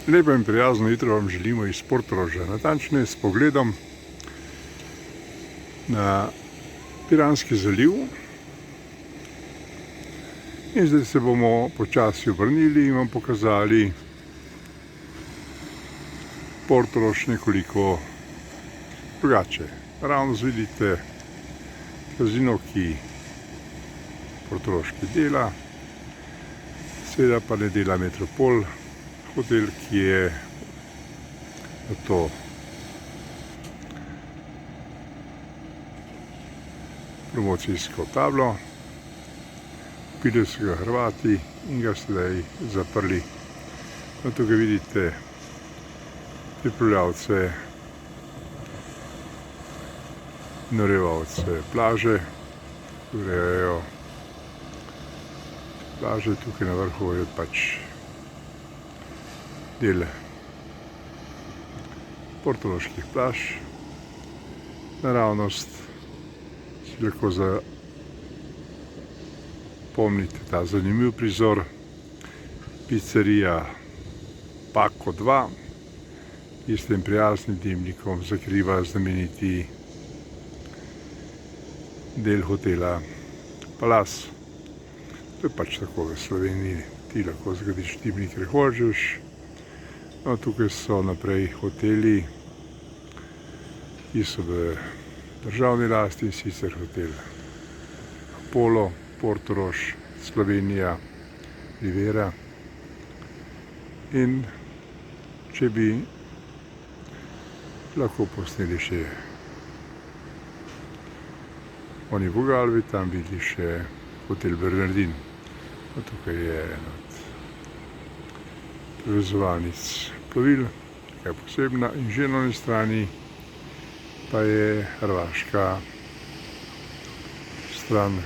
Lepo in prijazno jutro vam želimo iz Portoroža, natančneje s pogledom na Piranski zaliv. In zdaj se bomo počasi obrnili in vam pokazali Portorož nekoliko drugače. Ravno vidite kazino, ki portoroški dela, seveda pa ne dela Metropol, hotel, ki je na to promocijsko tablo. Kupili so ga Hrvati in ga sedaj zaprli. No, tukaj vidite pripravljavce, narejevalce plaže, urejajo plaže. Tukaj na vrhu je pač del portoroških plaž. Naravnost si lahko zapomnite ta zanimiv prizor. Pizzerija Paco 2 in s tem prijaznim dimnikom zakriva znameniti del hotela Palace. To je pač tako v Sloveniji, ti lahko zgradiš dimnik, ker hočeš. No, tukaj so naprej hoteli, ki so v državni lasti, in sicer hotel Apollo, Portorož, Slovenija, Rivera. In če bi lahko posneli še oni Vogalvi, tam vidi še hotel Bernardin. No, tukaj je ena od povezovalnic plovil, kaj posebna, in že na eni strani pa je hrvaška stran.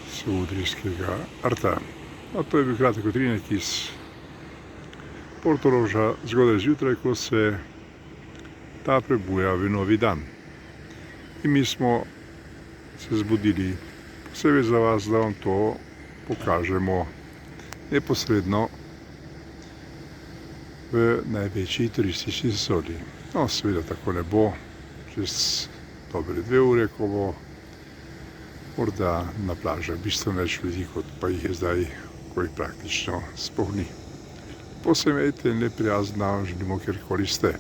Savudrijskega rta. No, to je bil kratek utrinek iz Portoroža zgodaj zjutraj, ko se ta prebuja v novi dan. In mi smo se zbudili posebej za vas, da vam to pokažemo neposredno v največji turistični sezoni. No, seveda tako ne bo, čez dobre 2 ure, ko bo morda na plažah bistveno več ljudi, kot pa jih je zdaj, ko jih praktično sploh ni. Posemejte in lep prijazen dan želimo, kjerkoli ste.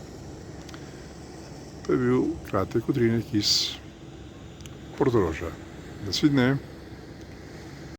To je bil kratek utrinek iz Portoroža. Nasvidenje.